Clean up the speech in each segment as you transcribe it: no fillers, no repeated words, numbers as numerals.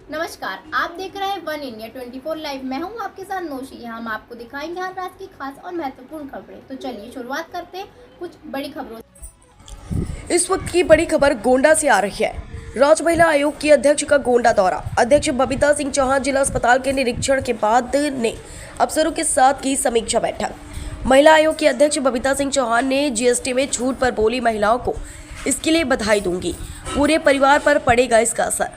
नमस्कार, आप देख रहे हैं वन इंडिया 24 लाइव। मैं हूं आपके साथ नौशी। हम आपको दिखाएंगे हर रात की खास और महत्वपूर्ण खबरें। तो चलिए शुरुआत करते हैं कुछ बड़ी खबरों से। इस वक्त की बड़ी खबर गोंडा से आ रही है। राज्य महिला आयोग की अध्यक्ष का गोंडा दौरा। अध्यक्ष बबीता सिंह चौहान जिला अस्पताल के निरीक्षण के बाद ने अफसरों के साथ की समीक्षा बैठक। महिला आयोग की अध्यक्ष बबीता सिंह चौहान ने जीएसटी में छूट पर बोली महिलाओं को इसके लिए बधाई दूंगी। पूरे परिवार पर पड़ेगा इसका असर,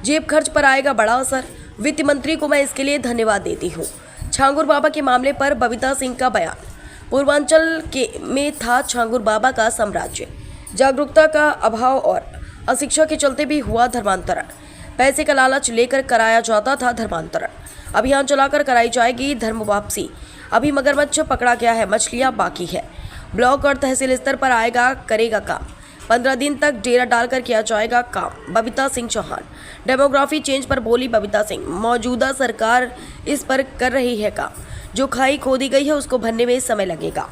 जेब खर्च पर आएगा बड़ा असर। वित्त मंत्री को मैं इसके लिए धन्यवाद देती हूँ। छांगुर बाबा के मामले पर बबीता सिंह का बयान। पूर्वांचल में था छांगुर बाबा का साम्राज्य। जागरूकता का अभाव और अशिक्षा के चलते भी हुआ धर्मांतरण। पैसे का लालच लेकर कराया जाता था धर्मांतरण। अभियान चलाकर कराई जाएगी धर्म वापसी। अभी मगरमच्छ पकड़ा गया है, मछलियां बाकी है। ब्लॉक और तहसील स्तर पर आएगा करेगा काम। 15 दिन तक डेरा डालकर किया जाएगा काम। बबीता सिंह चौहान। डेमोग्राफी चेंज पर बोली बबीता सिंह। मौजूदा सरकार इस पर कर रही है काम। जो खाई खोदी गई है उसको भरने में समय लगेगा।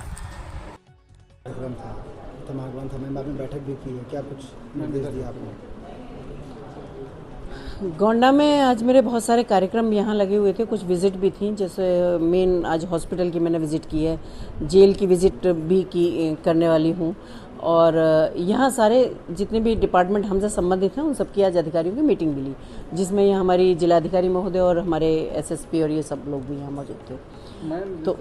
बैठक भी की है, क्या कुछ निर्देश दिया आपने? गोंडा में आज मेरे बहुत सारे कार्यक्रम यहाँ लगे हुए थे, कुछ विज़िट भी थी। जैसे मेन आज हॉस्पिटल की मैंने विज़िट की है, जेल की विज़िट भी करने वाली हूँ। और यहाँ सारे जितने भी डिपार्टमेंट हमसे संबंधित हैं उन सबकी आज अधिकारियों की मीटिंग भी ली, जिसमें यहाँ हमारी जिलाधिकारी महोदय और हमारे एसएसपी और ये सब लोग भी यहाँ मौजूद थे। तो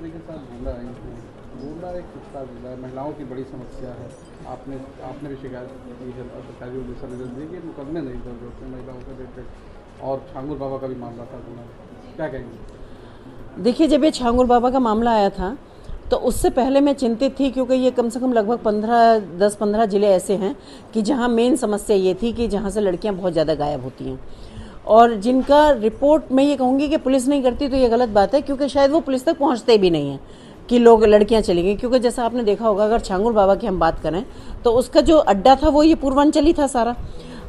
गोंडा एक पिछड़ा जिला है, महिलाओं की बड़ी समस्या है। आपने भी शिकायत की है और सरकारी दिशा निर्देश दिए कि मुकदमे नहीं दर्ज होते महिलाओं के रिलेटेड, और छांगुर बाबा का भी मामला था। क्या कहेंगे? देखिए, जब ये छांगुर बाबा का मामला आया था तो उससे पहले मैं चिंतित थी, क्योंकि ये कम से कम लगभग 10-15 ज़िले ऐसे हैं कि जहाँ मेन समस्या ये थी कि जहाँ से लड़कियाँ बहुत ज़्यादा गायब होती हैं, और जिनका रिपोर्ट मैं ये कहूँगी कि पुलिस नहीं करती तो ये गलत बात है, क्योंकि शायद वो पुलिस तक पहुँचते भी नहीं हैं कि लोग लड़कियां चली गई। क्योंकि जैसा आपने देखा होगा, अगर छांगुर बाबा की हम बात करें तो उसका जो अड्डा था वो ये पूर्वांचली था सारा।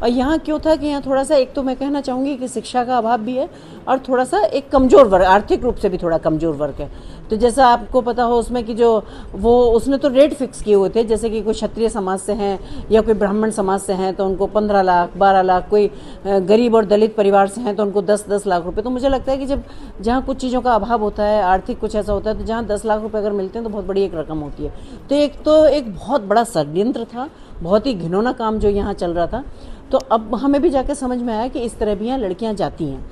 और यहाँ क्यों था कि यहाँ थोड़ा सा, एक तो मैं कहना चाहूँगी कि शिक्षा का अभाव भी है, और थोड़ा सा एक कमज़ोर वर्ग, आर्थिक रूप से भी थोड़ा कमज़ोर वर्ग है। तो जैसा आपको पता हो उसमें कि जो वो उसने तो रेट फिक्स किए हुए थे, जैसे कि कोई क्षत्रिय समाज से हैं या कोई ब्राह्मण समाज से हैं तो उनको 15 लाख 12 लाख, कोई गरीब और दलित परिवार से हैं तो उनको 10-10 लाख रुपए। तो मुझे लगता है कि जब जहाँ कुछ चीज़ों का अभाव होता है, आर्थिक कुछ ऐसा होता है, तो जहाँ 10 लाख रुपये अगर मिलते हैं तो बहुत बड़ी एक रकम होती है। तो एक बहुत बड़ा षड्यंत्र था, बहुत ही घिनौना काम जो यहाँ चल रहा था। तो अब हमें भी जाकर समझ में आया कि इस तरह भी यहाँ लड़कियाँ जाती हैं।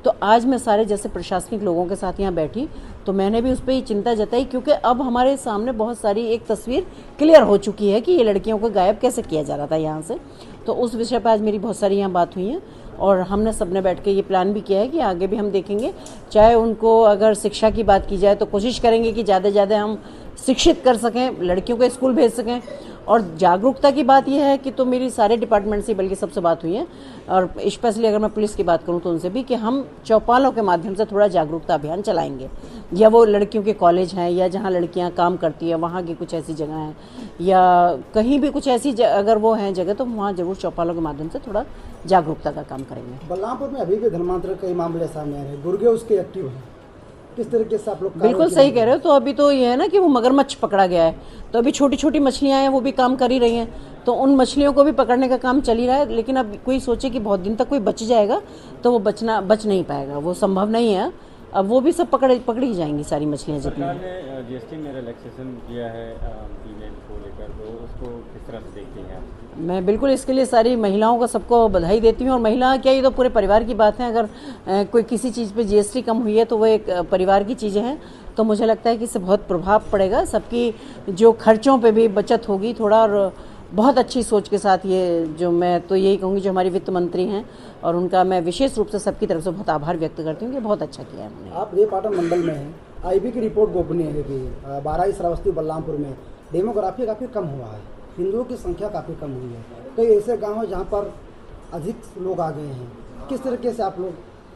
तो आज मैं सारे जैसे प्रशासनिक लोगों के साथ यहाँ बैठी तो मैंने भी उस पर ये चिंता जताई, क्योंकि अब हमारे सामने बहुत सारी एक तस्वीर क्लियर हो चुकी है कि ये लड़कियों को गायब कैसे किया जा रहा था यहाँ से। तो उस विषय पर आज मेरी बहुत सारी यहाँ बात हुई है, और हमने सबने बैठ के ये प्लान भी किया है कि आगे भी हम देखेंगे। चाहे उनको अगर शिक्षा की बात की जाए तो कोशिश करेंगे कि ज़्यादा से ज़्यादा हम शिक्षित कर सकें, लड़कियों को स्कूल भेज सकें। और जागरूकता की बात यह है कि तो मेरी सारे डिपार्टमेंट से बल्कि सबसे बात हुई है, और स्पेशली अगर मैं पुलिस की बात करूं तो उनसे भी, कि हम चौपालों के माध्यम से थोड़ा जागरूकता अभियान चलाएंगे। या वो लड़कियों के कॉलेज हैं या जहां लड़कियां काम करती हैं वहां की कुछ ऐसी जगह हैं, या कहीं भी कुछ ऐसी अगर वो हैं जगह, तो वहाँ जरूर चौपालों के माध्यम से थोड़ा जागरूकता का काम करेंगे। बलरामपुर में अभी भी धर्मांतरण कई मामले सामने आ रहे हैं, गुर्गे उसके एक्टिव हैं, किस तरीके से आप लोग? बिल्कुल सही कह रहे हो। तो अभी तो ये है ना कि वो मगरमच्छ पकड़ा गया है, तो अभी छोटी छोटी मछलियां हैं वो भी काम कर ही रही हैं, तो उन मछलियों को भी पकड़ने का काम चल ही रहा है। लेकिन अब कोई सोचे कि बहुत दिन तक कोई बच जाएगा तो वो बच नहीं पाएगा, वो संभव नहीं है। अब वो भी सब पकड़ी जाएंगी सारी मछलियाँ जितनी। सरकार ने जीएसटी में रिलैक्सेशन किया है फीमेल को लेकर, तो उसको किस तरह से देखते हैं आप? मैं बिल्कुल इसके लिए सारी महिलाओं को सबको बधाई देती हूँ। और महिला क्या, ये तो पूरे परिवार की बात है। अगर कोई किसी चीज़ पे जीएसटी कम हुई है तो वो एक परिवार की चीज़ें हैं, तो मुझे लगता है कि इससे बहुत प्रभाव पड़ेगा, सबकी जो खर्चों पे भी बचत होगी थोड़ा। और बहुत अच्छी सोच के साथ ये, जो मैं तो यही कहूँगी, जो हमारी वित्त मंत्री हैं और उनका मैं विशेष रूप से सबकी तरफ से बहुत आभार व्यक्त करती हूँ कि बहुत अच्छा किया है उन्होंने। आप देवपाटन मंडल में हैं, आईबी की रिपोर्ट गोपनीय है कि 12 श्रावस्ती बलरामपुर में डेमोग्राफी काफ़ी कम हुआ है, हिंदुओं की संख्या काफ़ी कम हुई है। कई ऐसे गाँव हैं जहाँ पर अधिक लोग आ गए हैं, किस तरीके से आप लोग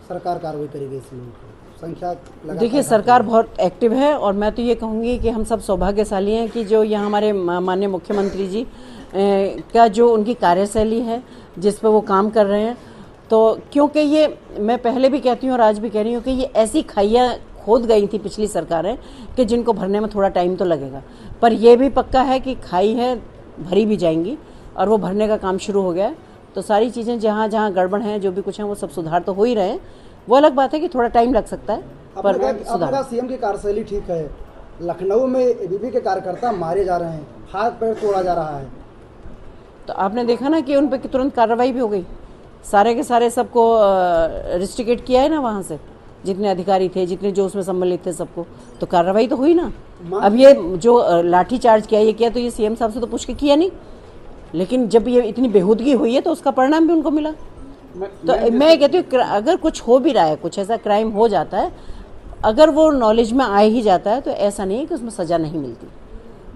सरकार कार्रवाई करेगी इस लोगों की संख्या? देखिए, सरकार बहुत एक्टिव है, और मैं तो ये कहूँगी कि हम सब सौभाग्यशाली हैं कि जो यहाँ हमारे माननीय मुख्यमंत्री जी का जो उनकी कार्यशैली है जिस पर वो काम कर रहे हैं। तो क्योंकि ये मैं पहले भी कहती हूँ और आज भी कह रही हूँ कि ये ऐसी खाइयाँ खोद गई थी पिछली सरकारें कि जिनको भरने में थोड़ा टाइम तो लगेगा, पर यह भी पक्का है कि खाई है भरी भी जाएंगी, और वो भरने का काम शुरू हो गया है। तो सारी चीज़ें जहाँ जहाँ गड़बड़ हैं, जो भी कुछ है, वो सब सुधार तो हो ही रहे हैं। वो अलग बात है कि थोड़ा टाइम लग सकता है, पर सुधार। सीएम की कार्यशैली ठीक है, लखनऊ में एबीपी के कार्यकर्ता मारे जा रहे हैं, हाथ पैर तोड़ा जा रहा है, तो आपने देखा ना कि उन पर तुरंत कार्रवाई भी हो गई, सारे के सारे सबको रिस्ट्रिकेट किया है ना वहाँ से, जितने अधिकारी थे, जितने जो उसमें सम्मिलित थे, सबको तो कार्रवाई तो हुई ना। अब ये जो लाठी चार्ज किया, ये किया तो ये सीएम साहब से तो पूछ के किया नहीं, लेकिन जब ये इतनी बेहूदगी हुई है तो उसका परिणाम भी उनको मिला। तो मैं कहती हूँ अगर कुछ हो भी रहा है, कुछ ऐसा क्राइम हो जाता है, अगर वो नॉलेज में आ ही जाता है, तो ऐसा नहीं है कि उसमें सज़ा नहीं मिलती।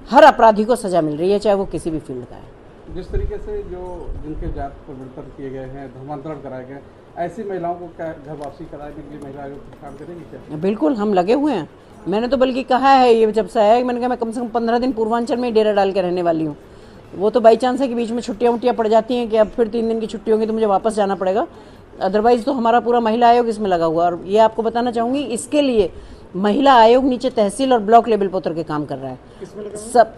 हर अपराधी को सज़ा मिल रही है, चाहे वो किसी भी फील्ड का है। जिस तरीके से जिनके जात परिवर्तन किए गए हैं, धर्मांतरण कराए गए, ऐसी महिलाओं को क्या घर वापसी कराने के लिए महिला आयोग काम करेगी क्या? बिल्कुल, हम लगे हुए हैं। मैंने तो बल्कि कहा है, ये जब से आया, मैंने कहा मैं कम से कम 15 दिन पूर्वांचल में डेरा डाल के रहने वाली हूँ। वो तो बाई चांस है कि बीच में छुट्टियाँ पड़ जाती हैं कि अब फिर 3 दिन की छुट्टी होगी तो मुझे वापस जाना पड़ेगा, अदरवाइज़ तो हमारा पूरा महिला आयोग इसमें लगा हुआ है। और ये आपको बताना चाहूँगी, इसके लिए महिला आयोग नीचे तहसील और ब्लॉक लेवल पर उतर के काम कर रहा है। सब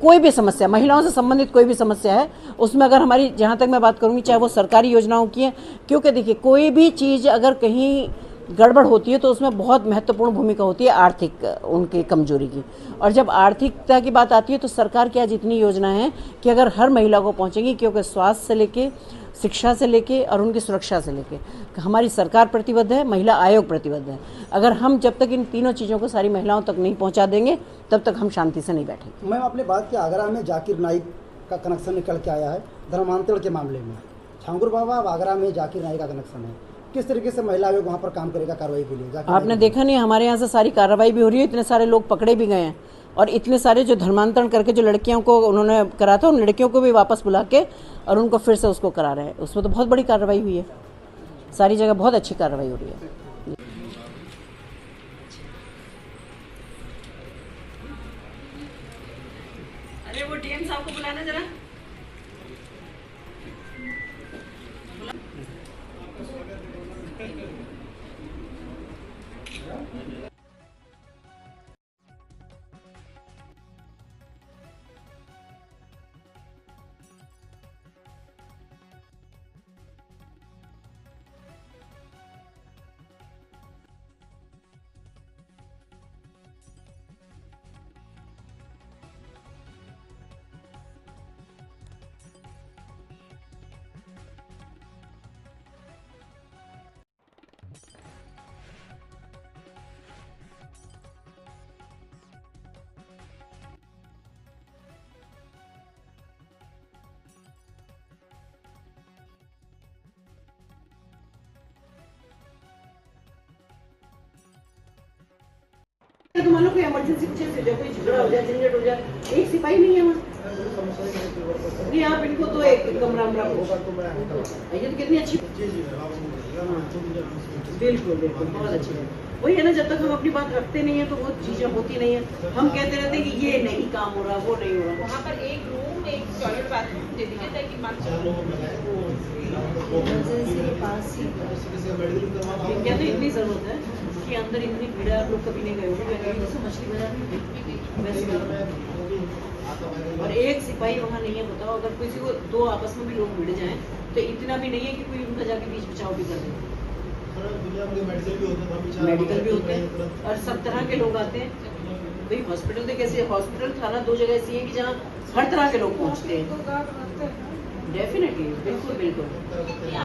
कोई भी समस्या, महिलाओं से संबंधित कोई भी समस्या है, उसमें अगर हमारी, जहाँ तक मैं बात करूँगी, चाहे वो सरकारी योजनाओं की है, क्योंकि देखिए कोई भी चीज़ अगर कहीं गड़बड़ होती है तो उसमें बहुत महत्वपूर्ण भूमिका होती है आर्थिक उनकी कमजोरी की। और जब आर्थिकता की बात आती है तो सरकार की आज इतनी योजना है कि अगर हर महिला को पहुँचेंगी, क्योंकि स्वास्थ्य से लेके, शिक्षा से लेके और उनकी सुरक्षा से लेके हमारी सरकार प्रतिबद्ध है, महिला आयोग प्रतिबद्ध है। अगर हम जब तक इन तीनों चीज़ों को सारी महिलाओं तक नहीं पहुंचा देंगे, तब तक हम शांति से नहीं बैठेंगे। मैम, आपने बात की आगरा में जाकिर नाइक का कनेक्शन निकल के आया है धर्मांतरण के मामले में। ठाकुर बाबा, अब आगरा में जाकिर नाइक का कनेक्शन है, किस तरीके से महिला आयोग वहाँ पर काम करेगा कार्रवाई के लिए? आपने देखा नहीं, हमारे यहाँ से सारी कार्रवाई भी हो रही है, इतने सारे लोग पकड़े भी गए हैं, और इतने सारे जो धर्मांतरण करके जो लड़कियों को उन्होंने करा था, उन लड़कियों को भी वापस बुला के और उनको फिर से उसको करा रहे हैं। उसमें तो बहुत बड़ी कार्रवाई हुई है, सारी जगह बहुत अच्छी कार्रवाई हो रही है। अरे वो डीएम साहब को बुलाना जरा। तो मान लो कोई इमरजेंसी कुछ हो जाए, कोई झगड़ा हो जाए, झंझट हो जाए, एक सिपाही नहीं है वहाँ। नहीं, आप इनको तो एक कमरा ये तो कितनी अच्छी, बिल्कुल बिल्कुल बहुत अच्छी है। वही है ना, जब तक हम अपनी बात रखते नहीं है तो वो चीजें होती नहीं है। हम कहते रहते हैं कि ये नहीं काम हो रहा, वो नहीं हो रहा। वहाँ पर एक रूम, एक टॉयलेट, बाथरूम दे दीजिए ताकि क्या तो इतनी जरूरत है कि अंदर इतनी भीड़ है, आप लोग कभी नहीं गए होंगे, जैसे मछली बाजार में और एक सिपाही वहाँ नहीं है। बताओ, अगर किसी को दो आपस में भी लोग भिड़ जाएं तो इतना भी नहीं है कि कोई उनका जाके बीच बचाव भी कर दे। मेडिकल भी होते हैं और सब तरह के लोग आते हैं। भाई हॉस्पिटल तो कैसे, हॉस्पिटल थाना 2 जगह ऐसी है कि जहाँ हर तरह के लोग पहुँचते हैं। डेफिनेटली, बिल्कुल बिल्कुल।